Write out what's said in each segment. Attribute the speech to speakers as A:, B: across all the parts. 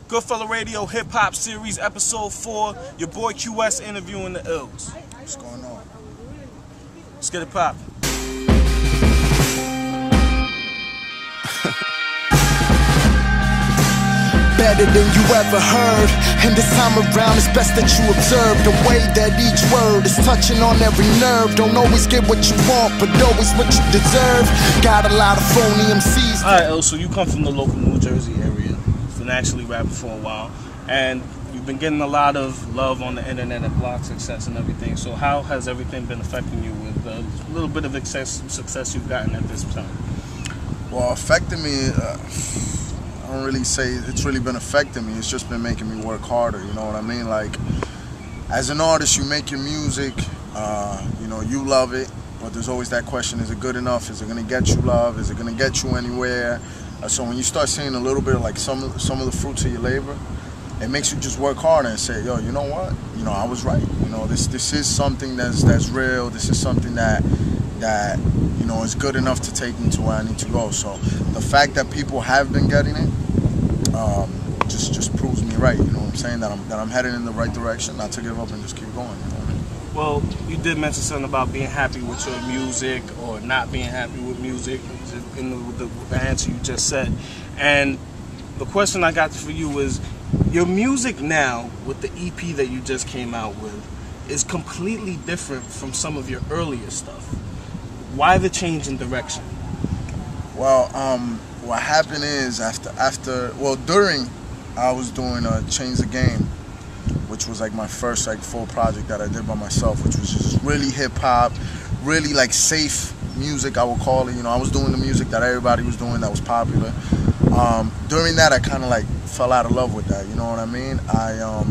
A: Goodfella Radio Hip Hop Series Episode 4. Your boy QS interviewing the ILLZ.
B: What's going on?
A: Let's get it poppin'.
C: Better than you ever heard. And this time around it's best that you observe the way that each word is touching on every nerve. Don't always get what you want, but always what you deserve. Got a lot of phony MCs.
A: Alright, ILLZ, so you come from the local New Jersey area. You've been actually rapping for a while, and you've been getting a lot of love on the internet and blog success and everything. So how has everything been affecting you with the little bit of success you've gotten at this time?
B: Well, affecting me, I don't really say it's really been affecting me. It's just been making me work harder, you know what I mean? Like, as an artist, you make your music, you know, you love it, but there's always that question, is it good enough? Is it gonna get you love? Is it gonna get you anywhere? So when you start seeing a little bit of like some of the fruits of your labor, it makes you just work harder and say, yo, you know what? You know, I was right. You know, this is something that's real. This is something that you know is good enough to take me to where I need to go. So the fact that people have been getting it just proves me right. You know what I'm saying? That I'm headed in the right direction. Not to give up and just keep going. You know what I mean?
A: Well, you did mention something about being happy with your music or not being happy with music in the answer you just said. And the question I got for you is, your music now, with the EP that you just came out with, is completely different from some of your earlier stuff. Why the change in direction?
B: Well, what happened is during I was doing Change the Game, which was like my first like full project that I did by myself, which was just really hip hop, really like safe music, I would call it. You know, I was doing the music that everybody was doing that was popular. During that, I kind of like fell out of love with that. You know what I mean? I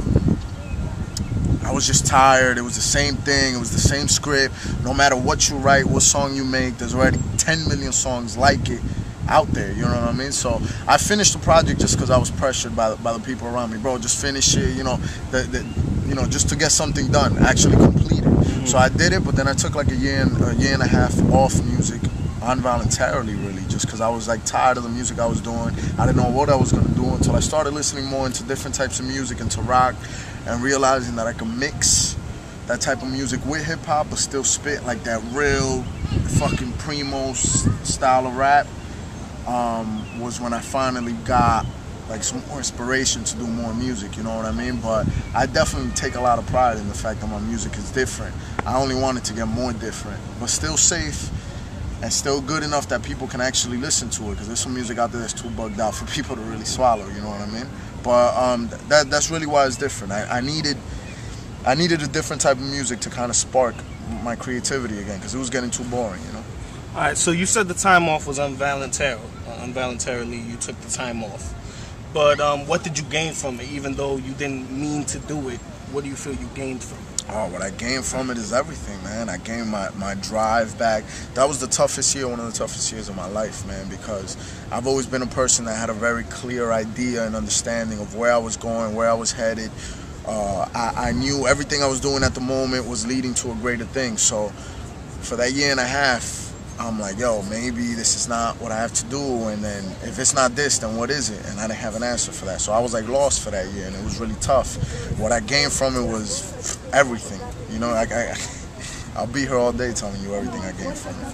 B: was just tired. It was the same thing. It was the same script. No matter what you write, what song you make, there's already 10 million songs like it out there. You know what I mean? So I finished the project just because I was pressured by the people around me. Bro, just finish it. You know, you know, just to get something done, actually complete it. Mm-hmm. So I did it, but then I took like a year and a half off music, involuntarily, really, just because I was like tired of the music I was doing. I didn't know what I was gonna do until I started listening more into different types of music, into rock, and realizing that I could mix that type of music with hip hop, but still spit like that real fucking primo style of rap. Was when I finally got like some more inspiration to do more music, you know what I mean? But I definitely take a lot of pride in the fact that my music is different. I only wanted to get more different, but still safe and still good enough that people can actually listen to it, because there's some music out there that's too bugged out for people to really swallow, you know what I mean? But that's really why it's different. I needed a different type of music to kind of spark my creativity again, because it was getting too boring, you know?
A: All right, so you said the time off was involuntarily you took the time off. But what did you gain from it? Even though you didn't mean to do it, what do you feel you gained from it?
B: Oh, what I gained from it is everything, man. I gained my drive back. That was the toughest year, one of the toughest years of my life, man, because I've always been a person that had a very clear idea and understanding of where I was going, where I was headed. I knew everything I was doing at the moment was leading to a greater thing. So for that year and a half, I'm like, yo, maybe this is not what I have to do, and then if it's not this, then what is it? And I didn't have an answer for that. So I was like lost for that year, and it was really tough. What I gained from it was everything. You know, I'll be here all day telling you everything I gained from it.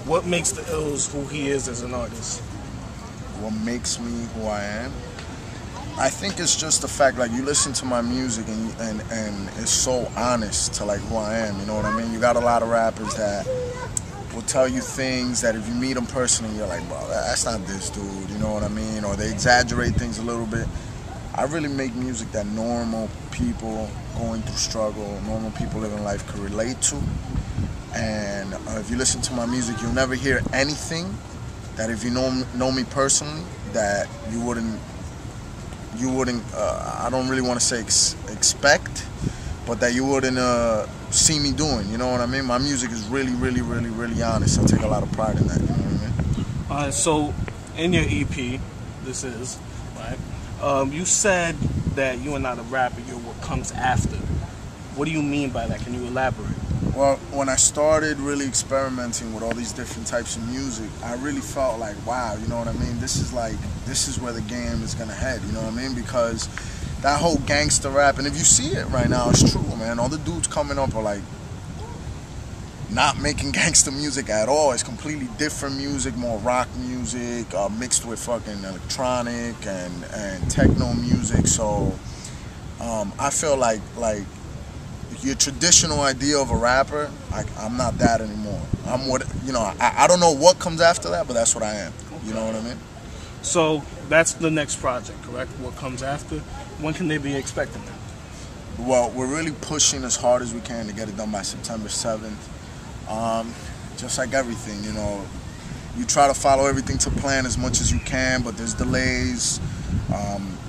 A: What makes the ILLZ who he is as an artist?
B: What makes me who I am? I think it's just the fact, like, you listen to my music and it's so honest to like who I am, you know what I mean? You got a lot of rappers that will tell you things that if you meet them personally, you're like, bro, that's not this dude, you know what I mean? Or they exaggerate things a little bit. I really make music that normal people going through struggle, normal people living life could relate to. And if you listen to my music, you'll never hear anything that if you know me personally, that you wouldn't, I don't really want to say expect, but that you wouldn't see me doing, you know what I mean? My music is really, really, really, really honest. I take a lot of pride in that, you know what I mean?
A: So, in your EP, this is, right, you said that you are not a rapper, you're what comes after. What do you mean by that? Can you elaborate?
B: Well, when I started really experimenting with all these different types of music, I really felt like, wow, you know what I mean? This is where the game is gonna head, you know what I mean? Because that whole gangster rap, and if you see it right now, it's true, man. All the dudes coming up are like not making gangster music at all. It's completely different music, more rock music, mixed with fucking electronic and techno music. So I feel like your traditional idea of a rapper, I'm not that anymore. I'm what, you know, I don't know what comes after that, but that's what I am. You know what I mean?
A: So that's the next project, correct? What comes after? When can they be expecting that?
B: Well, we're really pushing as hard as we can to get it done by September 7th. Just like everything, you know, you try to follow everything to plan as much as you can, but there's delays,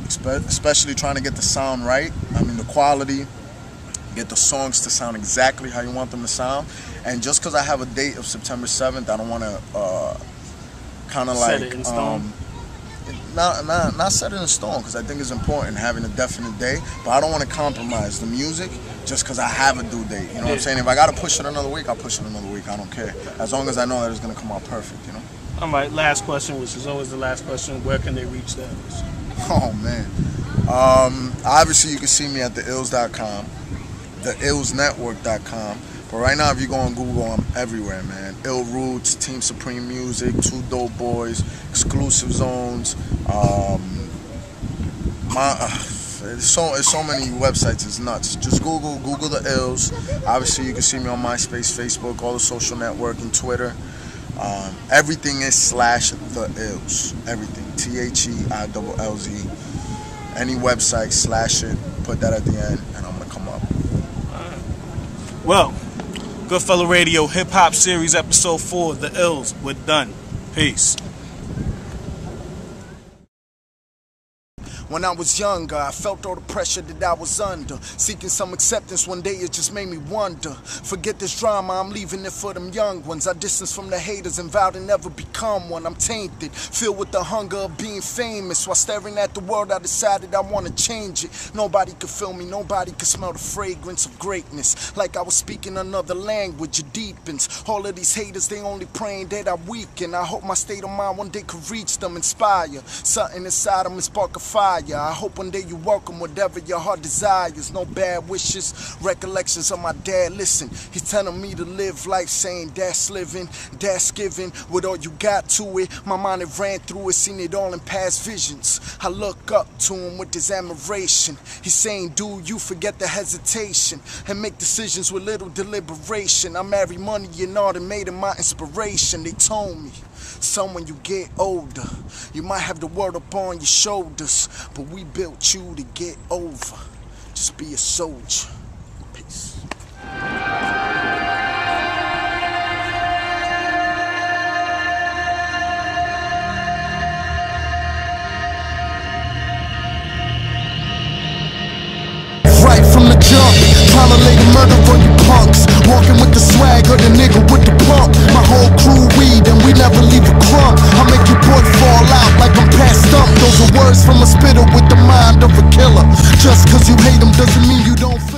B: especially trying to get the sound right. I mean, the quality, get the songs to sound exactly how you want them to sound. And just because I have a date of September 7th, I don't want to kind of like
A: set it in stone.
B: Not set it in stone, because I think it's important having a definite day, but I don't want to compromise the music just because I have a due date. You know what I'm saying? If I got to push it another week, I'll push it another week. I don't care, as long as I know that it's going to come out perfect, you know?
A: All right, last question, which is always the last question. Where can they reach that?
B: Oh, man. Obviously, you can see me at the ILLZ.com, the ILLZnetwork.com. But right now, if you go on Google, I'm everywhere, man. Ill Roots, Team Supreme Music, Two Dope Boys, Exclusive Zones. It's so many websites. It's nuts. Just Google the ILLZ. Obviously, you can see me on MySpace, Facebook, all the social networking, Twitter. Everything is / the ILLZ. Everything. THEILLZ. Any website, / it. Put that at the end, and I'm gonna come up.
A: Well, Goodfella Radio Hip Hop Series Episode 4, The ILLZ. We're done. Peace.
C: When I was younger, I felt all the pressure that I was under. Seeking some acceptance, one day it just made me wonder. Forget this drama, I'm leaving it for them young ones. I distance from the haters and vow to never become one. I'm tainted, filled with the hunger of being famous. While staring at the world, I decided I want to change it. Nobody could feel me, nobody could smell the fragrance of greatness. Like I was speaking another language, it deepens. All of these haters, they only praying that I weaken. I hope my state of mind one day could reach them, inspire something inside them and spark a fire. I hope one day you welcome whatever your heart desires. No bad wishes, recollections of my dad. Listen, he's telling me to live life, saying that's living, that's giving. With all you got to it, my mind it ran through it, seen it all in past visions. I look up to him with this admiration. He's saying, dude, you forget the hesitation and make decisions with little deliberation. I marry money and art and made it my inspiration. They told me, son, when you get older, you might have the world up on your shoulders, but we built you to get over. Just be a soldier. Peace. Right from the jump, violating murder on you punks. Walking with the swag of the nigga with the pump. My whole crew weed and we never leave a crumb. I make your boy fall out like I'm past up. Those are words from a spitter with the mind of a killer. Just cause you hate him doesn't mean you don't feel